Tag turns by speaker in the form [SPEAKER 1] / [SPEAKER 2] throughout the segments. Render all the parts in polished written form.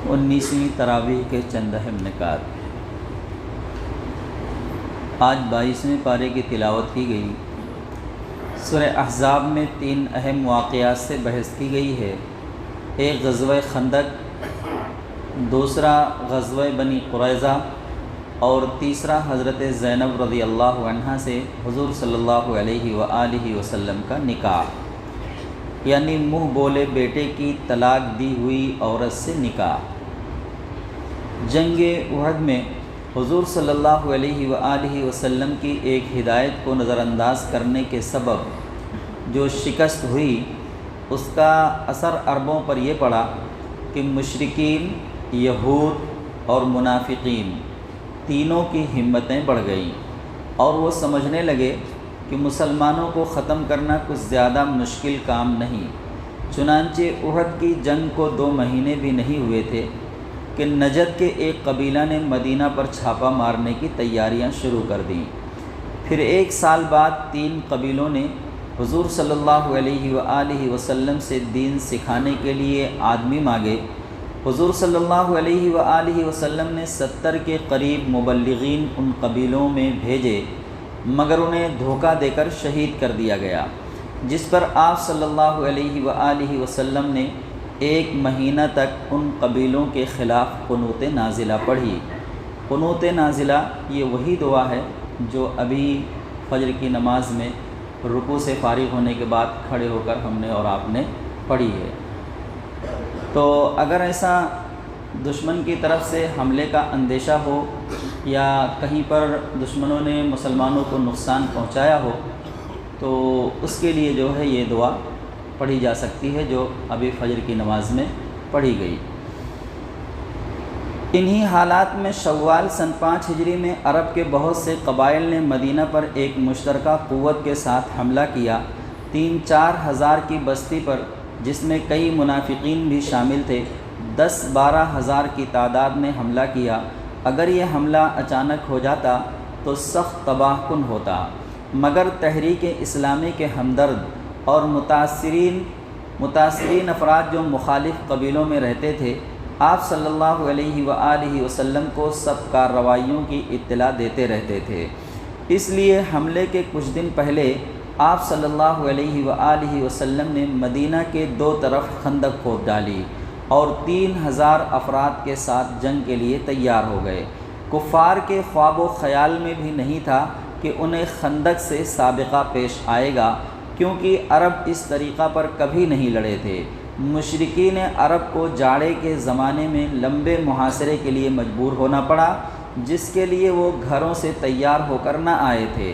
[SPEAKER 1] 19ویں تراویح کے چند اہم نکات۔ آج 22ویں پارے کی تلاوت کی گئی۔ سورہ احزاب میں 3 اہم واقعات سے بحث کی گئی ہے۔ ایک غزوہ خندق، دوسرا غزوہ بنی قریظہ، اور تیسرا حضرت زینب رضی اللہ عنہا سے حضور صلی اللہ علیہ وآلہ وسلم کا نکاح، یعنی منہ بولے بیٹے کی طلاق دی ہوئی عورت سے نکاح۔ جنگ احد میں حضور صلی اللہ علیہ وآلہ وسلم کی ایک ہدایت کو نظر انداز کرنے کے سبب جو شکست ہوئی، اس کا اثر عربوں پر یہ پڑا کہ مشرکین، یہود اور منافقین تینوں کی ہمتیں بڑھ گئیں، اور وہ سمجھنے لگے کہ مسلمانوں کو ختم کرنا کچھ زیادہ مشکل کام نہیں۔ چنانچہ احد کی جنگ کو 2 مہینے بھی نہیں ہوئے تھے کہ نجد کے ایک قبیلہ نے مدینہ پر چھاپا مارنے کی تیاریاں شروع کر دیں۔ پھر 1 سال بعد 3 قبیلوں نے حضور صلی اللہ علیہ وآلہ وسلم سے دین سکھانے کے لیے آدمی مانگے۔ حضور صلی اللہ علیہ وآلہ وسلم نے 70 کے قریب مبلغین ان قبیلوں میں بھیجے، مگر انہیں دھوکہ دے کر شہید کر دیا گیا، جس پر آپ صلی اللہ علیہ وآلہ وسلم نے 1 مہینہ تک ان قبیلوں کے خلاف قنوت نازلہ پڑھی۔ قنوت نازلہ یہ وہی دعا ہے جو ابھی فجر کی نماز میں رکوع سے فارغ ہونے کے بعد کھڑے ہو کر ہم نے اور آپ نے پڑھی ہے۔ تو اگر ایسا دشمن کی طرف سے حملے کا اندیشہ ہو یا کہیں پر دشمنوں نے مسلمانوں کو نقصان پہنچایا ہو، تو اس کے لیے جو ہے یہ دعا پڑھی جا سکتی ہے جو ابھی فجر کی نماز میں پڑھی گئی۔ انہی حالات میں شوال سن 5 ہجری میں عرب کے بہت سے قبائل نے مدینہ پر ایک مشترکہ قوت کے ساتھ حملہ کیا۔ 3-4 ہزار کی بستی پر، جس میں کئی منافقین بھی شامل تھے، 10-12 ہزار کی تعداد نے حملہ کیا۔ اگر یہ حملہ اچانک ہو جاتا تو سخت تباہ کن ہوتا، مگر تحریک اسلامی کے ہمدرد اور متاثرین افراد جو مخالف قبیلوں میں رہتے تھے، آپ صلی اللہ علیہ وآلہ وسلم کو سب کارروائیوں کی اطلاع دیتے رہتے تھے۔ اس لیے حملے کے کچھ دن پہلے آپ صلی اللہ علیہ وآلہ وسلم نے مدینہ کے 2 طرف خندق کھود ڈالی اور 3000 افراد کے ساتھ جنگ کے لیے تیار ہو گئے۔ کفار کے خواب و خیال میں بھی نہیں تھا کہ انہیں خندق سے سابقہ پیش آئے گا، کیونکہ عرب اس طریقہ پر کبھی نہیں لڑے تھے۔ مشرکین عرب کو جاڑے کے زمانے میں لمبے محاصرے کے لیے مجبور ہونا پڑا، جس کے لیے وہ گھروں سے تیار ہو کر نہ آئے تھے۔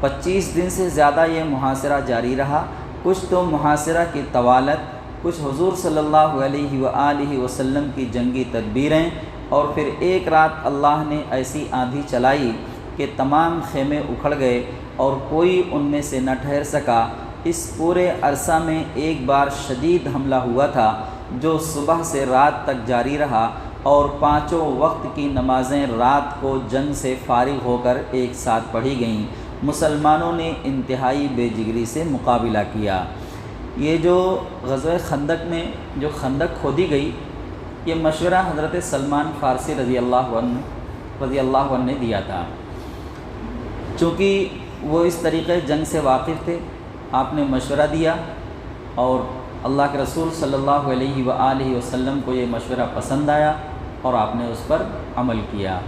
[SPEAKER 1] 25 دن سے زیادہ یہ محاصرہ جاری رہا۔ کچھ تو محاصرہ کی طوالت، کچھ حضور صلی اللہ علیہ وآلہ وسلم کی جنگی تدبیریں، اور پھر ایک رات اللہ نے ایسی آندھی چلائی کہ تمام خیمے اکھڑ گئے اور کوئی ان میں سے نہ ٹھہر سکا۔ اس پورے عرصہ میں ایک بار شدید حملہ ہوا تھا جو صبح سے رات تک جاری رہا، اور 5 وقت کی نمازیں رات کو جنگ سے فارغ ہو کر ایک ساتھ پڑھی گئیں۔ مسلمانوں نے انتہائی بے جگری سے مقابلہ کیا۔ یہ جو غزوہ خندق میں جو خندق کھودی گئی، یہ مشورہ حضرت سلمان فارسی رضی اللہ عنہ نے دیا تھا، چونکہ وہ اس طریقے جنگ سے واقف تھے۔ آپ نے مشورہ دیا اور اللہ کے رسول صلی اللہ علیہ وآلہ وسلم کو یہ مشورہ پسند آیا اور آپ نے اس پر عمل کیا۔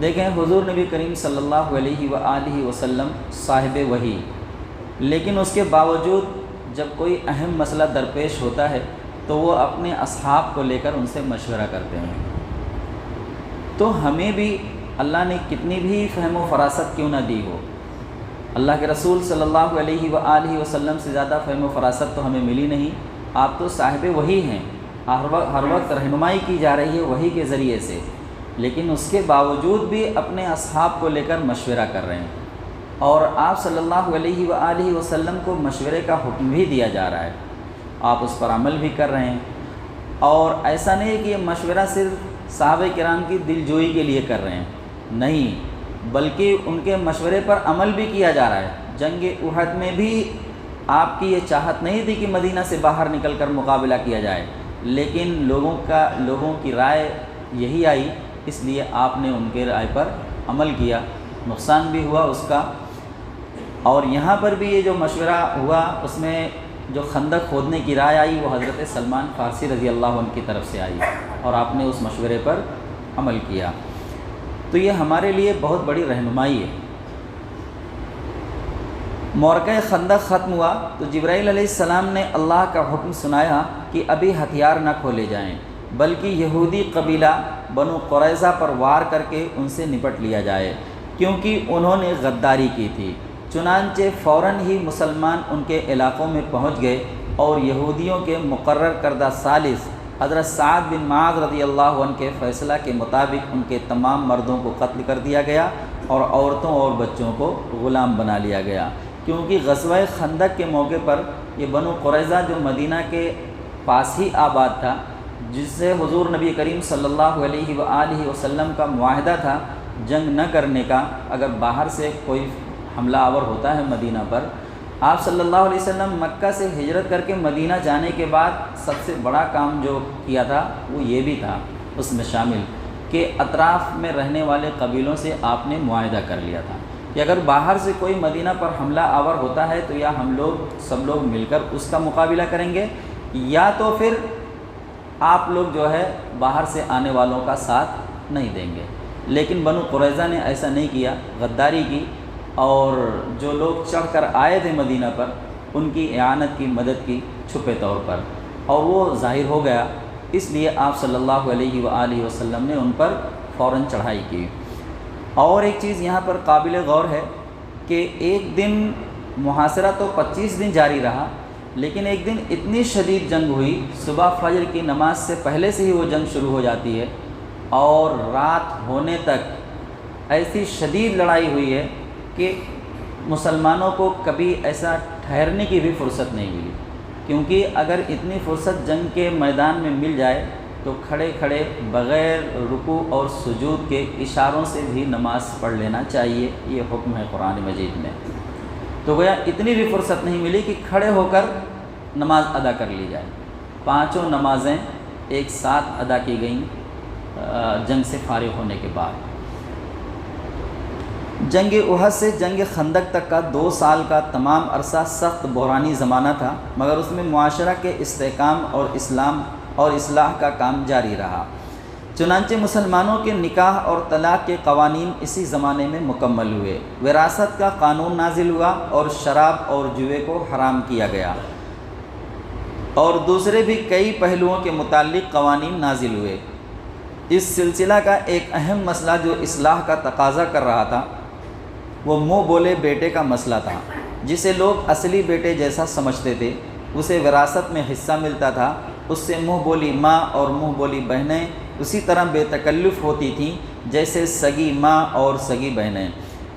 [SPEAKER 1] دیکھیں، حضور نبی کریم صلی اللہ علیہ وآلہ وسلم صاحب وحی، لیکن اس کے باوجود جب کوئی اہم مسئلہ درپیش ہوتا ہے تو وہ اپنے اصحاب کو لے کر ان سے مشورہ کرتے ہیں۔ تو ہمیں بھی اللہ نے کتنی بھی فہم و فراست کیوں نہ دی ہو، اللہ کے رسول صلی اللہ علیہ وآلہ وسلم سے زیادہ فہم و فراست تو ہمیں ملی نہیں۔ آپ تو صاحب وحی ہیں، ہر وقت رہنمائی کی جا رہی ہے وحی کے ذریعے سے، لیکن اس کے باوجود بھی اپنے اصحاب کو لے کر مشورہ کر رہے ہیں، اور آپ صلی اللہ علیہ وآلہ وسلم کو مشورے کا حکم بھی دیا جا رہا ہے، آپ اس پر عمل بھی کر رہے ہیں۔ اور ایسا نہیں ہے کہ یہ مشورہ صرف صحابہ کرام کی دلجوئی کے لیے کر رہے ہیں، نہیں، بلکہ ان کے مشورے پر عمل بھی کیا جا رہا ہے۔ جنگ احد میں بھی آپ کی یہ چاہت نہیں تھی کہ مدینہ سے باہر نکل کر مقابلہ کیا جائے، لیکن لوگوں کی رائے یہی آئی، اس لیے آپ نے ان کے رائے پر عمل کیا، نقصان بھی ہوا اس کا۔ اور یہاں پر بھی یہ جو مشورہ ہوا اس میں جو خندق کھودنے کی رائے آئی وہ حضرت سلمان فارسی رضی اللہ عنہ کی طرف سے آئی، اور آپ نے اس مشورے پر عمل کیا۔ تو یہ ہمارے لیے بہت بڑی رہنمائی ہے۔ معرکہ خندق ختم ہوا تو جبرائیل علیہ السلام نے اللہ کا حکم سنایا کہ ابھی ہتھیار نہ کھولے جائیں، بلکہ یہودی قبیلہ بنو قریظہ پر وار کر کے ان سے نپٹ لیا جائے، کیونکہ انہوں نے غداری کی تھی۔ چنانچہ فوراً ہی مسلمان ان کے علاقوں میں پہنچ گئے، اور یہودیوں کے مقرر کردہ ثالث حضرت سعد بن معاذ رضی اللہ عنہ کے فیصلہ کے مطابق ان کے تمام مردوں کو قتل کر دیا گیا، اور عورتوں اور بچوں کو غلام بنا لیا گیا، کیونکہ غزوہ خندق کے موقع پر یہ بنو قریظہ جو مدینہ کے پاس ہی آباد تھا، جس سے حضور نبی کریم صلی اللہ علیہ وآلہ وسلم کا معاہدہ تھا جنگ نہ کرنے کا، اگر باہر سے کوئی حملہ آور ہوتا ہے مدینہ پر۔ آپ صلی اللہ علیہ وسلم مکہ سے ہجرت کر کے مدینہ جانے کے بعد سب سے بڑا کام جو کیا تھا وہ یہ بھی تھا اس میں شامل کہ اطراف میں رہنے والے قبیلوں سے آپ نے معاہدہ کر لیا تھا کہ اگر باہر سے کوئی مدینہ پر حملہ آور ہوتا ہے تو یا ہم لوگ سب لوگ مل کر اس کا مقابلہ کریں گے، یا تو پھر آپ لوگ جو ہے باہر سے آنے والوں کا ساتھ نہیں دیں گے۔ لیکن بنو قریظہ نے ایسا نہیں کیا، غداری کی، اور جو لوگ چڑھ کر آئے تھے مدینہ پر ان کی اعانت کی، مدد کی چھپے طور پر، اور وہ ظاہر ہو گیا، اس لیے آپ صلی اللہ علیہ وآلہ وسلم نے ان پر فوراً چڑھائی کی۔ اور ایک چیز یہاں پر قابل غور ہے کہ ایک دن محاصرہ تو 25 دن جاری رہا، لیکن ایک دن اتنی شدید جنگ ہوئی، صبح فجر کی نماز سے پہلے سے ہی وہ جنگ شروع ہو جاتی ہے، اور رات ہونے تک ایسی شدید لڑائی ہوئی ہے کہ مسلمانوں کو کبھی ایسا ٹھہرنے کی بھی فرصت نہیں ملی، کیونکہ اگر اتنی فرصت جنگ کے میدان میں مل جائے تو کھڑے کھڑے بغیر رکوع اور سجود کے اشاروں سے بھی نماز پڑھ لینا چاہیے، یہ حکم ہے قرآن مجید میں۔ تو گویا اتنی بھی فرصت نہیں ملی کہ کھڑے ہو کر نماز ادا کر لی جائے۔ 5 نمازیں ایک ساتھ ادا کی گئیں جنگ سے فارغ ہونے کے بعد۔ جنگ احد سے جنگ خندق تک کا 2 سال کا تمام عرصہ سخت بحرانی زمانہ تھا، مگر اس میں معاشرہ کے استحکام اور اسلام اور اصلاح کا کام جاری رہا۔ چنانچہ مسلمانوں کے نکاح اور طلاق کے قوانین اسی زمانے میں مکمل ہوئے، وراثت کا قانون نازل ہوا، اور شراب اور جوے کو حرام کیا گیا، اور دوسرے بھی کئی پہلوؤں کے متعلق قوانین نازل ہوئے۔ اس سلسلہ کا ایک اہم مسئلہ جو اصلاح کا تقاضا کر رہا تھا وہ منہ بولے بیٹے کا مسئلہ تھا، جسے لوگ اصلی بیٹے جیسا سمجھتے تھے، اسے وراثت میں حصہ ملتا تھا، اس سے منہ بولی ماں اور منہ بولی بہنیں اسی طرح بے تکلف ہوتی تھیں جیسے سگی ماں اور سگی بہنیں۔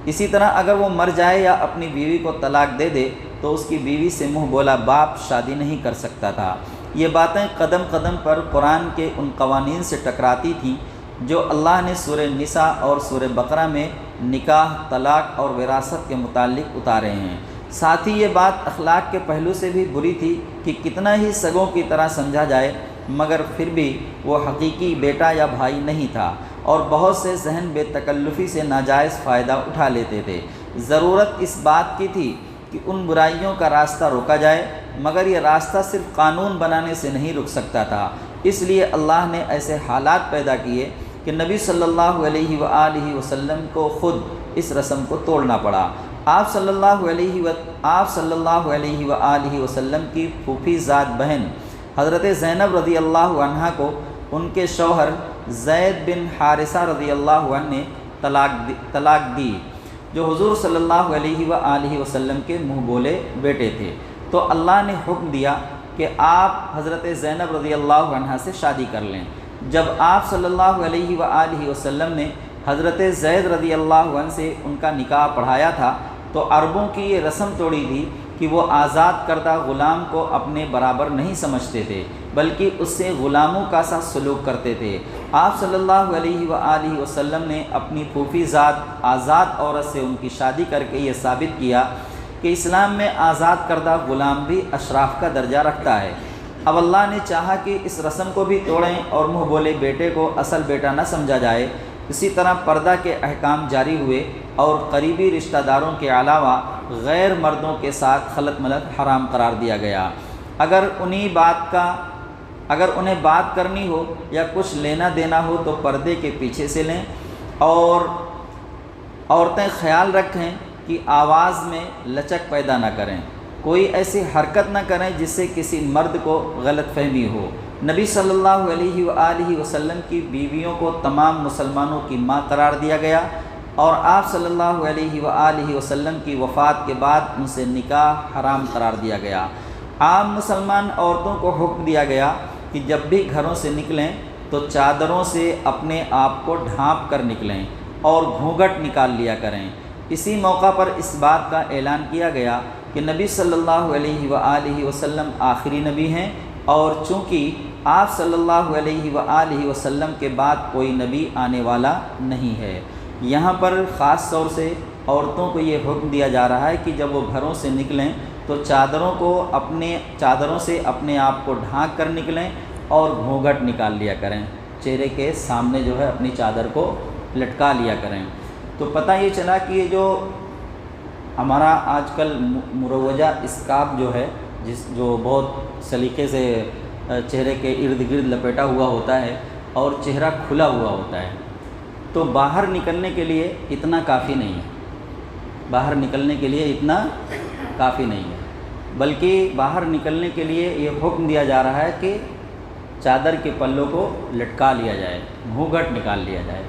[SPEAKER 1] اسی طرح اگر وہ مر جائے یا اپنی بیوی کو طلاق دے دے تو اس کی بیوی سے منہ بولا باپ شادی نہیں کر سکتا تھا۔ یہ باتیں قدم قدم پر قرآن کے ان قوانین سے ٹکراتی تھیں جو اللہ نے سورہ نساء اور سورہ بقرہ میں نکاح، طلاق اور وراثت کے متعلق اتارے ہیں۔ ساتھ ہی یہ بات اخلاق کے پہلو سے بھی بری تھی کہ کتنا ہی سگوں کی طرح سمجھا جائے مگر پھر بھی وہ حقیقی بیٹا یا بھائی نہیں تھا، اور بہت سے ذہن بے تکلفی سے ناجائز فائدہ اٹھا لیتے تھے۔ ضرورت اس بات کی تھی کہ ان برائیوں کا راستہ روکا جائے، مگر یہ راستہ صرف قانون بنانے سے نہیں رک سکتا تھا۔ اس لیے اللہ نے ایسے حالات پیدا کیے کہ نبی صلی اللہ علیہ وآلہ وسلم کو خود اس رسم کو توڑنا پڑا۔ آپ صلی اللہ علیہ وآلہ وسلم کی پھوپھی زاد بہن حضرت زینب رضی اللہ عنہا کو ان کے شوہر زید بن حارثہ رضی اللہ عنہ نے طلاق دی، جو حضور صلی اللہ علیہ وآلہ وسلم کے منہ بولے بیٹے تھے۔ تو اللہ نے حکم دیا کہ آپ حضرت زینب رضی اللہ عنہا سے شادی کر لیں۔ جب آپ صلی اللہ علیہ وآلہ وسلم نے حضرت زید رضی اللہ عنہ سے ان کا نکاح پڑھایا تھا تو عربوں کی یہ رسم توڑی تھی کہ وہ آزاد کردہ غلام کو اپنے برابر نہیں سمجھتے تھے، بلکہ اس سے غلاموں کا سا سلوک کرتے تھے۔ آپ صلی اللہ علیہ وآلہ وسلم نے اپنی پھوپھی زاد آزاد عورت سے ان کی شادی کر کے یہ ثابت کیا کہ اسلام میں آزاد کردہ غلام بھی اشراف کا درجہ رکھتا ہے۔ اب اللہ نے چاہا کہ اس رسم کو بھی توڑیں اور منہ بولے بیٹے کو اصل بیٹا نہ سمجھا جائے۔ اسی طرح پردہ کے احکام جاری ہوئے اور قریبی رشتہ داروں کے علاوہ غیر مردوں کے ساتھ خلط ملط حرام قرار دیا گیا۔ اگر انہیں بات کرنی ہو یا کچھ لینا دینا ہو تو پردے کے پیچھے سے لیں، اور عورتیں خیال رکھیں کہ آواز میں لچک پیدا نہ کریں، کوئی ایسی حرکت نہ کریں جس سے کسی مرد کو غلط فہمی ہو۔ نبی صلی اللہ علیہ وآلہ وسلم کی بیویوں کو تمام مسلمانوں کی ماں قرار دیا گیا، اور آپ صلی اللہ علیہ وآلہ وسلم کی وفات کے بعد ان سے نکاح حرام قرار دیا گیا۔ عام مسلمان عورتوں کو حکم دیا گیا کہ جب بھی گھروں سے نکلیں تو چادروں سے اپنے آپ کو ڈھانپ کر نکلیں اور گھونگھٹ نکال لیا کریں۔ اسی موقع پر اس بات کا اعلان کیا گیا کہ نبی صلی اللہ علیہ وآلہ وسلم آخری نبی ہیں، اور چونکہ آپ صلی اللہ علیہ وآلہ وسلم کے بعد کوئی نبی آنے والا نہیں ہے۔ یہاں پر خاص طور سے عورتوں کو یہ حکم دیا جا رہا ہے کہ جب وہ گھروں سے نکلیں تو چادروں سے اپنے آپ کو ڈھانک کر نکلیں اور گھونگھٹ نکال لیا کریں، چہرے کے سامنے جو ہے اپنی چادر کو لٹکا لیا کریں۔ تو پتہ یہ چلا کہ یہ جو ہمارا آج کل مروجہ اسکارف جو ہے، جو بہت سلیقے سے چہرے کے ارد گرد لپیٹا ہوا ہوتا ہے اور چہرہ کھلا ہوا ہوتا ہے، تو باہر نکلنے کے لیے اتنا کافی نہیں ہے، باہر نکلنے کے لیے اتنا کافی نہیں ہے، بلکہ باہر نکلنے کے لیے یہ حکم دیا جا رہا ہے کہ چادر کے پلوں کو لٹکا لیا جائے، گھونگھٹ نکال لیا جائے۔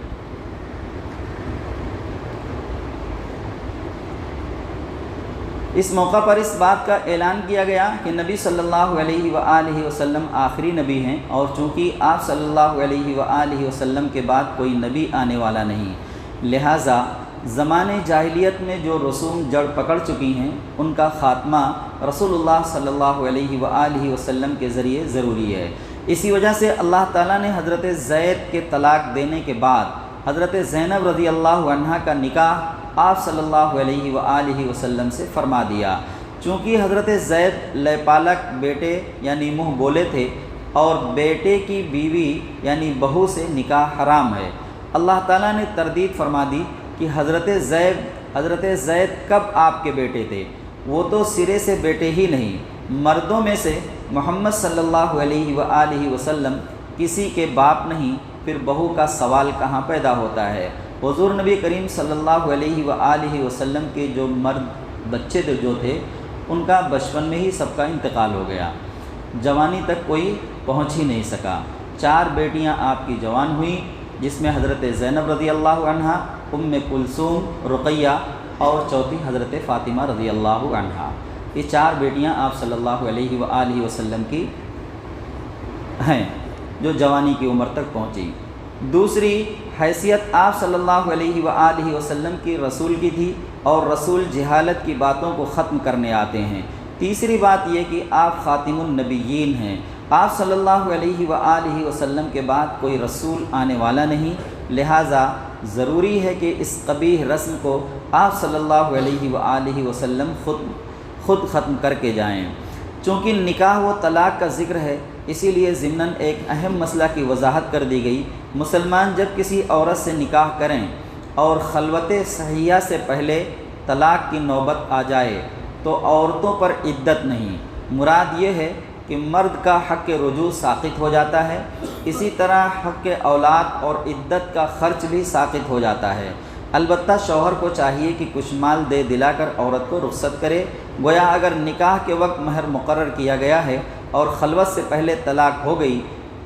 [SPEAKER 1] اس موقع پر اس بات کا اعلان کیا گیا کہ نبی صلی اللہ علیہ وآلہ وسلم آخری نبی ہیں، اور چونکہ آپ صلی اللہ علیہ وآلہ وسلم کے بعد کوئی نبی آنے والا نہیں، لہٰذا زمانے جاہلیت میں جو رسوم جڑ پکڑ چکی ہیں ان کا خاتمہ رسول اللہ صلی اللہ علیہ وآلہ وسلم کے ذریعے ضروری ہے۔ اسی وجہ سے اللہ تعالیٰ نے حضرت زید کے طلاق دینے کے بعد حضرت زینب رضی اللہ عنہا کا نکاح آپ صلی اللہ علیہ وآلہ وسلم سے فرما دیا۔ چونکہ حضرت زید لیپالک بیٹے یعنی منہ بولے تھے، اور بیٹے کی بیوی یعنی بہو سے نکاح حرام ہے، اللہ تعالیٰ نے تردید فرما دی کہ حضرت زید کب آپ کے بیٹے تھے؟ وہ تو سرے سے بیٹے ہی نہیں، مردوں میں سے محمد صلی اللہ علیہ وآلہ وسلم کسی کے باپ نہیں، پھر بہو کا سوال کہاں پیدا ہوتا ہے؟ حضور نبی کریم صلی اللہ علیہ وآلہ وسلم کے جو مرد بچے جو تھے ان کا بچپن میں ہی سب کا انتقال ہو گیا، جوانی تک کوئی پہنچ ہی نہیں سکا۔ 4 بیٹیاں آپ کی جوان ہوئیں، جس میں حضرت زینب رضی اللہ عنہا، ام کلثوم، رقیہ، اور چوتھی حضرت فاطمہ رضی اللہ عنہا۔ یہ 4 بیٹیاں آپ صلی اللہ علیہ وآلہ وسلم کی ہیں جو جوانی کی عمر تک پہنچی۔ دوسری حیثیت آپ صلی اللہ علیہ وآلہ وسلم کی رسول کی تھی، اور رسول جہالت کی باتوں کو ختم کرنے آتے ہیں۔ تیسری بات یہ کہ آپ خاتم النبیین ہیں، آپ صلی اللہ علیہ وآلہ وسلم کے بعد کوئی رسول آنے والا نہیں، لہٰذا ضروری ہے کہ اس قبیح رسم کو آپ صلی اللہ علیہ وآلہ وسلم خود ختم کر کے جائیں۔ چونکہ نکاح و طلاق کا ذکر ہے، اسی لیے ضمناً ایک اہم مسئلہ کی وضاحت کر دی گئی۔ مسلمان جب کسی عورت سے نکاح کریں اور خلوت صحیحہ سے پہلے طلاق کی نوبت آ جائے تو عورتوں پر عدت نہیں، مراد یہ ہے کہ مرد کا حق رجوع ساقط ہو جاتا ہے، اسی طرح حق اولاد اور عدت کا خرچ بھی ساقط ہو جاتا ہے۔ البتہ شوہر کو چاہیے کہ کچھ مال دے دلا کر عورت کو رخصت کرے، گویا اگر نکاح کے وقت مہر مقرر کیا گیا ہے اور خلوت سے پہلے طلاق ہو گئی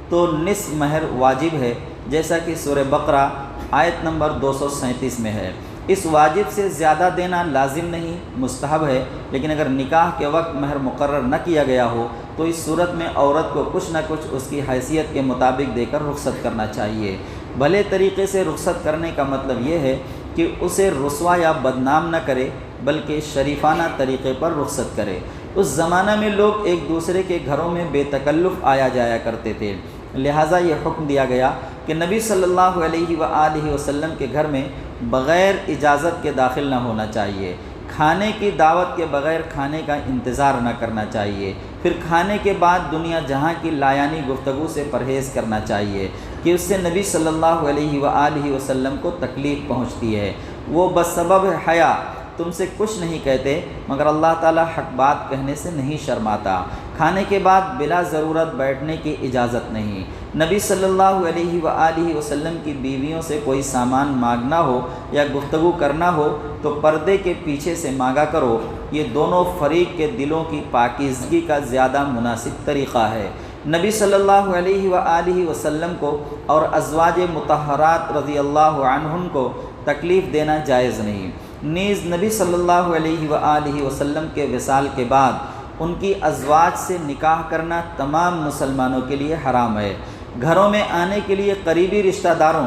[SPEAKER 1] تو نصف مہر واجب ہے، جیسا کہ سورہ بقرہ آیت نمبر 237 میں ہے۔ اس واجب سے زیادہ دینا لازم نہیں، مستحب ہے، لیکن اگر نکاح کے وقت مہر مقرر نہ کیا گیا ہو تو اس صورت میں عورت کو کچھ نہ کچھ اس کی حیثیت کے مطابق دے کر رخصت کرنا چاہیے۔ بھلے طریقے سے رخصت کرنے کا مطلب یہ ہے کہ اسے رسوا یا بدنام نہ کرے، بلکہ شریفانہ طریقے پر رخصت کرے۔ اس زمانہ میں لوگ ایک دوسرے کے گھروں میں بے تکلف آیا جایا کرتے تھے، لہٰذا یہ حکم دیا گیا کہ نبی صلی اللہ علیہ وآلہ وسلم کے گھر میں بغیر اجازت کے داخل نہ ہونا چاہیے، کھانے کی دعوت کے بغیر کھانے کا انتظار نہ کرنا چاہیے، پھر کھانے کے بعد دنیا جہاں کی لایانی گفتگو سے پرہیز کرنا چاہیے کہ اس سے نبی صلی اللہ علیہ وآلہ وسلم کو تکلیف پہنچتی ہے۔ وہ بسبب حیا تم سے کچھ نہیں کہتے مگر اللہ تعالیٰ حق بات کہنے سے نہیں شرماتا۔ کھانے کے بعد بلا ضرورت بیٹھنے کی اجازت نہیں۔ نبی صلی اللہ علیہ وآلہ وسلم کی بیویوں سے کوئی سامان مانگنا ہو یا گفتگو کرنا ہو تو پردے کے پیچھے سے مانگا کرو، یہ دونوں فریق کے دلوں کی پاکیزگی کا زیادہ مناسب طریقہ ہے۔ نبی صلی اللہ علیہ وآلہ وسلم کو اور ازواج مطہرات رضی اللہ عنہن کو تکلیف دینا جائز نہیں۔ نیز نبی صلی اللہ علیہ وآلہ وسلم کے وصال کے بعد ان کی ازواج سے نکاح کرنا تمام مسلمانوں کے لیے حرام ہے۔ گھروں میں آنے کے لیے قریبی رشتہ داروں،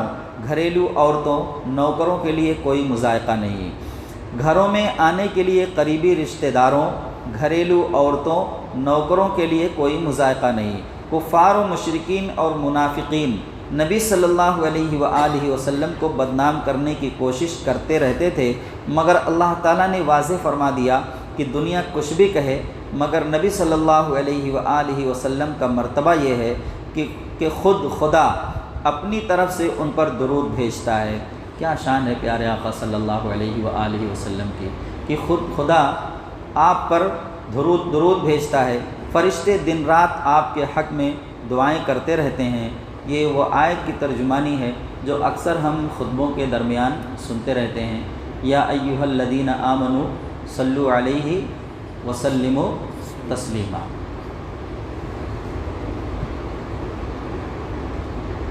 [SPEAKER 1] گھریلو عورتوں، نوکروں کے لیے کوئی مضائقہ نہیں۔ گھروں میں آنے کے لیے قریبی رشتہ داروں، گھریلو عورتوں، نوکروں کے لیے کوئی مضائقہ نہیں۔ کفار و مشرکین اور منافقین نبی صلی اللہ علیہ وآلہ وسلم کو بدنام کرنے کی کوشش کرتے رہتے تھے، مگر اللہ تعالیٰ نے واضح فرما دیا کہ دنیا کچھ بھی کہے مگر نبی صلی اللہ علیہ وآلہ وسلم کا مرتبہ یہ ہے کہ خود خدا اپنی طرف سے ان پر درود بھیجتا ہے۔ کیا شان ہے پیارے آقا صلی اللہ علیہ وآلہ وسلم کی کہ خود خدا آپ پر درود بھیجتا ہے۔ فرشتے دن رات آپ کے حق میں دعائیں کرتے رہتے ہیں۔ یہ وہ آیت کی ترجمانی ہے جو اکثر ہم خطبوں کے درمیان سنتے رہتے ہیں، یا ایھا الذین آمنوا صلوا علیہ وسلموا تسلیما۔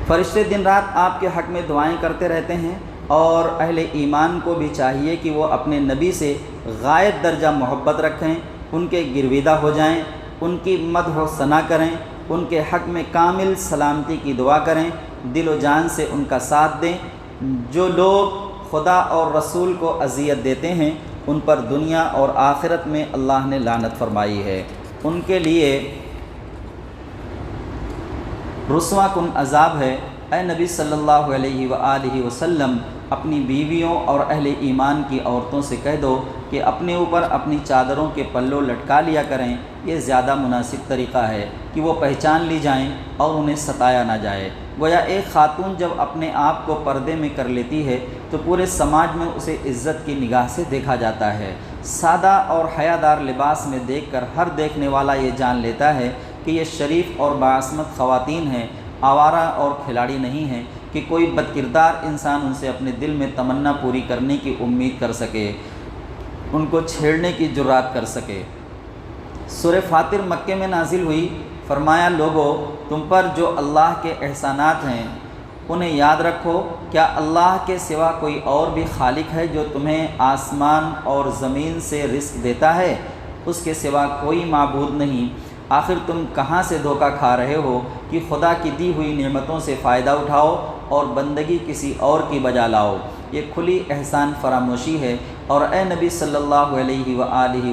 [SPEAKER 1] فرشتے دن رات آپ کے حق میں دعائیں کرتے رہتے ہیں، اور اہل ایمان کو بھی چاہیے کہ وہ اپنے نبی سے غایت درجہ محبت رکھیں، ان کے گرویدہ ہو جائیں، ان کی مدح و ثنا کریں، ان کے حق میں کامل سلامتی کی دعا کریں، دل و جان سے ان کا ساتھ دیں۔ جو لوگ خدا اور رسول کو اذیت دیتے ہیں ان پر دنیا اور آخرت میں اللہ نے لعنت فرمائی ہے، ان کے لیے رسوا کن عذاب ہے۔ اے نبی صلی اللہ علیہ وآلہ وسلم، اپنی بیویوں اور اہل ایمان کی عورتوں سے کہہ دو کہ اپنے اوپر اپنی چادروں کے پلوں لٹکا لیا کریں، یہ زیادہ مناسب طریقہ ہے کہ وہ پہچان لی جائیں اور انہیں ستایا نہ جائے۔ گویا ایک خاتون جب اپنے آپ کو پردے میں کر لیتی ہے تو پورے سماج میں اسے عزت کی نگاہ سے دیکھا جاتا ہے۔ سادہ اور حیادار لباس میں دیکھ کر ہر دیکھنے والا یہ جان لیتا ہے کہ یہ شریف اور باعصمت خواتین ہیں، آوارہ اور کھلاڑی نہیں ہیں کہ کوئی بدکردار انسان ان سے اپنے دل میں تمنا پوری کرنے کی امید کر سکے، ان کو چھیڑنے کی جرات کر سکے۔ سورہ فاطر مکے میں نازل ہوئی۔ فرمایا، لوگو تم پر جو اللہ کے احسانات ہیں انہیں یاد رکھو۔ کیا اللہ کے سوا کوئی اور بھی خالق ہے جو تمہیں آسمان اور زمین سے رزق دیتا ہے؟ اس کے سوا کوئی معبود نہیں۔ آخر تم کہاں سے دھوکہ کھا رہے ہو کہ خدا کی دی ہوئی نعمتوں سے فائدہ اٹھاؤ اور بندگی کسی اور کی بجا لاؤ؟ یہ کھلی احسان فراموشی ہے۔ اور اے نبی صلی اللہ علیہ وآلہ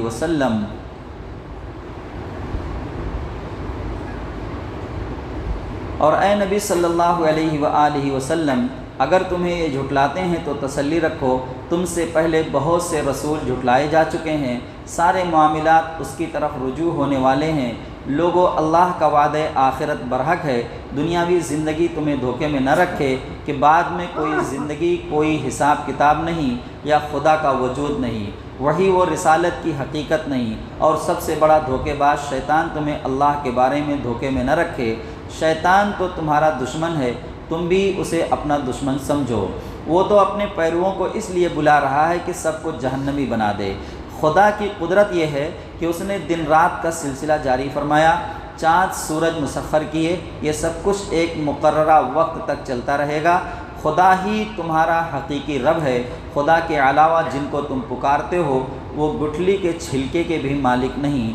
[SPEAKER 1] وسلم، اگر تمہیں یہ جھٹلاتے ہیں تو تسلی رکھو، تم سے پہلے بہت سے رسول جھٹلائے جا چکے ہیں، سارے معاملات اس کی طرف رجوع ہونے والے ہیں۔ لوگو، اللہ کا وعدہ آخرت برحق ہے۔ دنیاوی زندگی تمہیں دھوکے میں نہ رکھے کہ بعد میں کوئی زندگی، کوئی حساب کتاب نہیں، یا خدا کا وجود نہیں، وہی وہ رسالت کی حقیقت نہیں، اور سب سے بڑا دھوکے باز شیطان تمہیں اللہ کے بارے میں دھوکے میں نہ رکھے۔ شیطان تو تمہارا دشمن ہے، تم بھی اسے اپنا دشمن سمجھو۔ وہ تو اپنے پیرووں کو اس لیے بلا رہا ہے کہ سب کو جہنمی بنا دے۔ خدا کی قدرت یہ ہے کہ اس نے دن رات کا سلسلہ جاری فرمایا، چاند سورج مسخر کیے، یہ سب کچھ ایک مقررہ وقت تک چلتا رہے گا۔ خدا ہی تمہارا حقیقی رب ہے۔ خدا کے علاوہ جن کو تم پکارتے ہو وہ گٹھلی کے چھلکے کے بھی مالک نہیں۔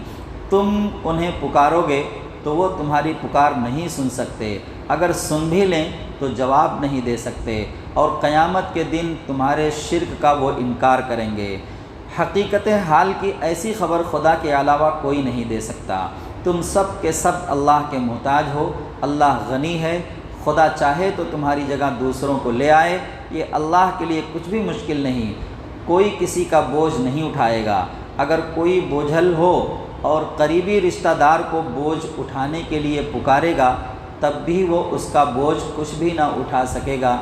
[SPEAKER 1] تم انہیں پکارو گے تو وہ تمہاری پکار نہیں سن سکتے، اگر سن بھی لیں تو جواب نہیں دے سکتے، اور قیامت کے دن تمہارے شرک کا وہ انکار کریں گے۔ حقیقت حال کی ایسی خبر خدا کے علاوہ کوئی نہیں دے سکتا۔ تم سب کے سب اللہ کے محتاج ہو، اللہ غنی ہے۔ خدا چاہے تو تمہاری جگہ دوسروں کو لے آئے، یہ اللہ کے لیے کچھ بھی مشکل نہیں۔ کوئی کسی کا بوجھ نہیں اٹھائے گا۔ اگر کوئی بوجھل ہو اور قریبی رشتہ دار کو بوجھ اٹھانے کے لیے پکارے گا تب بھی وہ اس کا بوجھ کچھ بھی نہ اٹھا سکے گا۔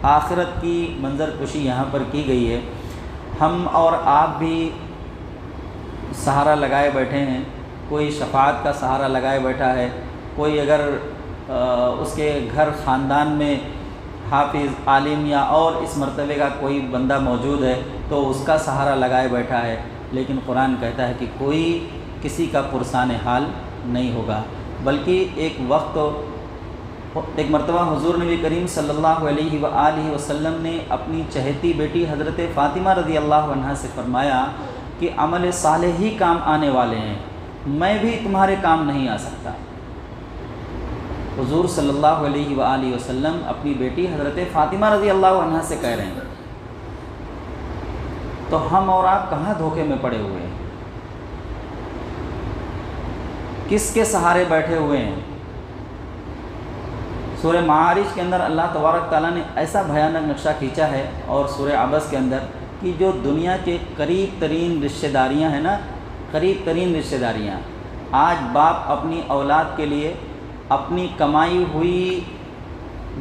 [SPEAKER 1] آخرت کی منظر کشی یہاں پر کی گئی ہے۔ ہم اور آپ بھی سہارا لگائے بیٹھے ہیں، کوئی شفاعت کا سہارا لگائے بیٹھا ہے، کوئی اگر اس کے گھر خاندان میں حافظ، عالم یا اور اس مرتبے کا کوئی بندہ موجود ہے تو اس کا سہارا لگائے بیٹھا ہے، لیکن قرآن کہتا ہے کہ کوئی کسی کا پرسان حال نہیں ہوگا، بلکہ ایک مرتبہ حضور نبی کریم صلی اللہ علیہ وآلہ وسلم نے اپنی چہیتی بیٹی حضرت فاطمہ رضی اللہ عنہا سے فرمایا کہ عمل صالح ہی کام آنے والے ہیں، میں بھی تمہارے کام نہیں آ سکتا۔ حضور صلی اللہ علیہ وآلہ وسلم اپنی بیٹی حضرت فاطمہ رضی اللہ عنہا سے کہہ رہے ہیں، تو ہم اور آپ کہاں دھوکے میں پڑے ہوئے ہیں؟ کس کے سہارے بیٹھے ہوئے ہیں؟ سورہ معارج کے اندر اللہ تبارک تعالیٰ نے ایسا بھیانک نقشہ کھینچا ہے، اور سورہ عبس کے اندر کہ جو دنیا کے قریب ترین رشتہ داریاں ہیں نا، قریب ترین رشتہ داریاں، آج باپ اپنی اولاد کے لیے اپنی کمائی ہوئی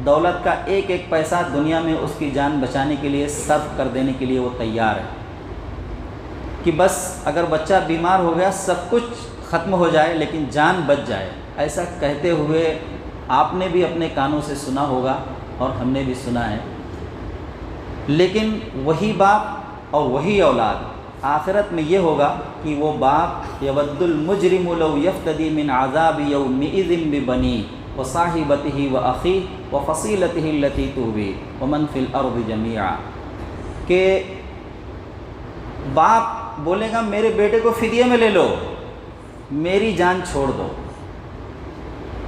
[SPEAKER 1] دولت کا ایک ایک پیسہ دنیا میں اس کی جان بچانے کے لیے صرف کر دینے کے لیے وہ تیار ہے کہ بس اگر بچہ بیمار ہو گیا سب کچھ ختم ہو جائے لیکن جان بچ جائے۔ ایسا کہتے ہوئے آپ نے بھی اپنے کانوں سے سنا ہوگا اور ہم نے بھی سنا ہے، لیکن وہی باپ اور وہی اولاد آخرت میں یہ ہوگا کہ وہ باپ یود المجرم لو یفتدی من عذاب یومئذ ببنیہ وصاحبتہ واخیہ وفصیلتہ التی تؤویہ ومن فی الارض جمیعا، کہ باپ بولے گا میرے بیٹے کو فدیے میں لے لو، میری جان چھوڑ دو۔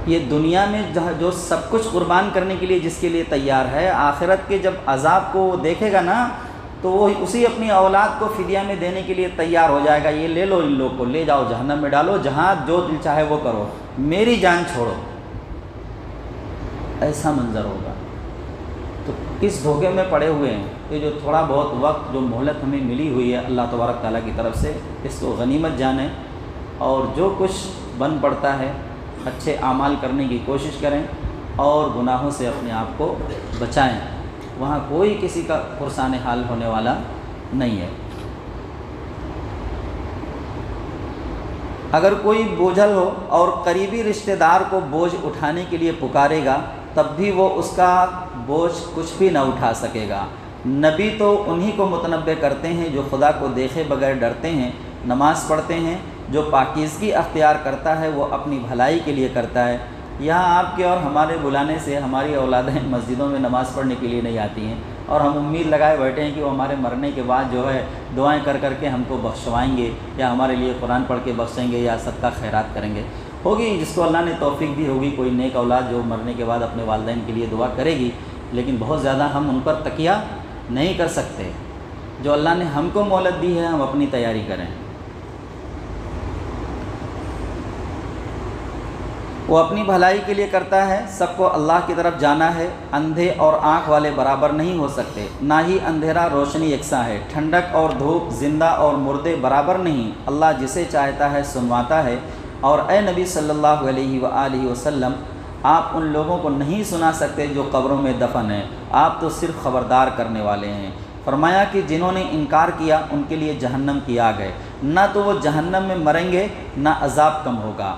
[SPEAKER 1] یہ دنیا میں جو سب کچھ قربان کرنے کے لیے جس کے لیے تیار ہے، آخرت کے جب عذاب کو وہ دیکھے گا نا تو وہ اسی اپنی اولاد کو فدیہ میں دینے کے لیے تیار ہو جائے گا، یہ لے لو، ان لوگ کو لے جاؤ جہنم میں ڈالو، جہاں جو دل چاہے وہ کرو، میری جان چھوڑو۔ ایسا منظر ہوگا۔ تو کس دھوکے میں پڑے ہوئے ہیں؟ یہ جو تھوڑا بہت وقت جو مہلت ہمیں ملی ہوئی ہے اللہ تبارک تعالیٰ کی طرف سے، اس کو غنیمت جانیں اور جو کچھ بن پڑتا ہے اچھے اعمال کرنے کی کوشش کریں اور گناہوں سے اپنے آپ کو بچائیں۔ وہاں کوئی کسی کا پرسان حال ہونے والا نہیں ہے۔ اگر کوئی بوجھل ہو اور قریبی رشتہ دار کو بوجھ اٹھانے کے لیے پکارے گا تب بھی وہ اس کا بوجھ کچھ بھی نہ اٹھا سکے گا۔ نبی تو انہی کو متنبع کرتے ہیں جو خدا کو دیکھے بغیر ڈرتے ہیں، نماز پڑھتے ہیں، جو پاکیزگی اختیار کرتا ہے وہ اپنی بھلائی کے لیے کرتا ہے۔ یہاں آپ کے اور ہمارے بلانے سے ہماری اولادیں مسجدوں میں نماز پڑھنے کے لیے نہیں آتی ہیں، اور ہم امید لگائے بیٹھے ہیں کہ وہ ہمارے مرنے کے بعد جو ہے دعائیں کر کر کے ہم کو بخشوائیں گے، یا ہمارے لیے قرآن پڑھ کے بخشیں گے، یا صدقہ خیرات کریں گے۔ ہوگی جس کو اللہ نے توفیق دی ہوگی کوئی نیک اولاد جو مرنے کے بعد اپنے والدین کے لیے دعا کرے گی، لیکن بہت زیادہ ہم ان پر تکیہ نہیں کر سکتے۔ جو اللہ نے ہم کو مہلت دی ہے ہم اپنی تیاری کریں۔ وہ اپنی بھلائی کے لیے کرتا ہے، سب کو اللہ کی طرف جانا ہے۔ اندھے اور آنکھ والے برابر نہیں ہو سکتے، نہ ہی اندھیرا روشنی یکساں ہے۔ ٹھنڈک اور دھوپ، زندہ اور مردے برابر نہیں، اللہ جسے چاہتا ہے سنواتا ہے۔ اور اے نبی صلی اللہ علیہ وآلہ وسلم، آپ ان لوگوں کو نہیں سنا سکتے جو قبروں میں دفن ہیں، آپ تو صرف خبردار کرنے والے ہیں۔ فرمایا کہ جنہوں نے انکار کیا ان کے لیے جہنم کی آگ ہے، نہ تو وہ جہنم میں مریں گے نہ عذاب کم ہوگا۔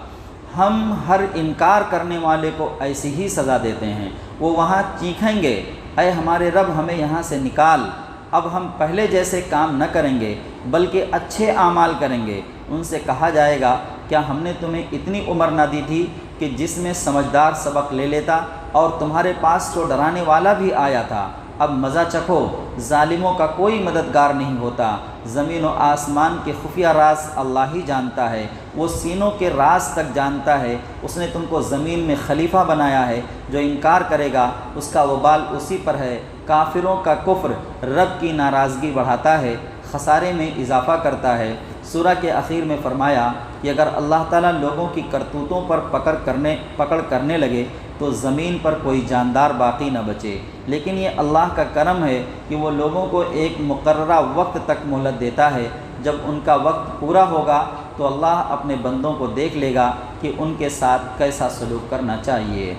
[SPEAKER 1] ہم ہر انکار کرنے والے کو ایسی ہی سزا دیتے ہیں، وہ وہاں چیخیں گے اے ہمارے رب ہمیں یہاں سے نکال، اب ہم پہلے جیسے کام نہ کریں گے بلکہ اچھے اعمال کریں گے۔ ان سے کہا جائے گا کیا ہم نے تمہیں اتنی عمر نہ دی تھی کہ جس میں سمجھدار سبق لے لیتا، اور تمہارے پاس تو ڈرانے والا بھی آیا تھا، اب مزہ چکھو، ظالموں کا کوئی مددگار نہیں ہوتا۔ زمین و آسمان کے خفیہ راز اللہ ہی جانتا ہے، وہ سینوں کے راز تک جانتا ہے۔ اس نے تم کو زمین میں خلیفہ بنایا ہے، جو انکار کرے گا اس کا وبال اسی پر ہے۔ کافروں کا کفر رب کی ناراضگی بڑھاتا ہے، خسارے میں اضافہ کرتا ہے۔ سورہ کے اخیر میں فرمایا کہ اگر اللہ تعالیٰ لوگوں کی کرتوتوں پر پکڑ کرنے لگے تو زمین پر کوئی جاندار باقی نہ بچے، لیکن یہ اللہ کا کرم ہے کہ وہ لوگوں کو ایک مقررہ وقت تک مہلت دیتا ہے۔ جب ان کا وقت پورا ہوگا تو اللہ اپنے بندوں کو دیکھ لے گا کہ ان کے ساتھ کیسا سلوک کرنا چاہیے۔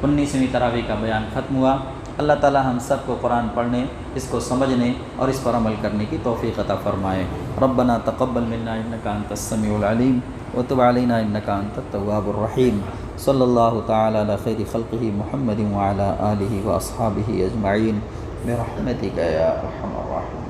[SPEAKER 1] 19ویں تراویح کا بیان ختم ہوا۔ اللہ تعالی ہم سب کو قرآن پڑھنے، اس کو سمجھنے اور اس پر عمل کرنے کی توفیق عطا فرمائے۔ ربنا تقبل منا انک انت السمیع العلیم وتب علینا انک انت التواب الرحیم۔ صلی اللہ تعالی علی خیر خلقہ محمد وعلی آلہ واصحابہ اجمعین برحمتک یا ارحم الراحمین۔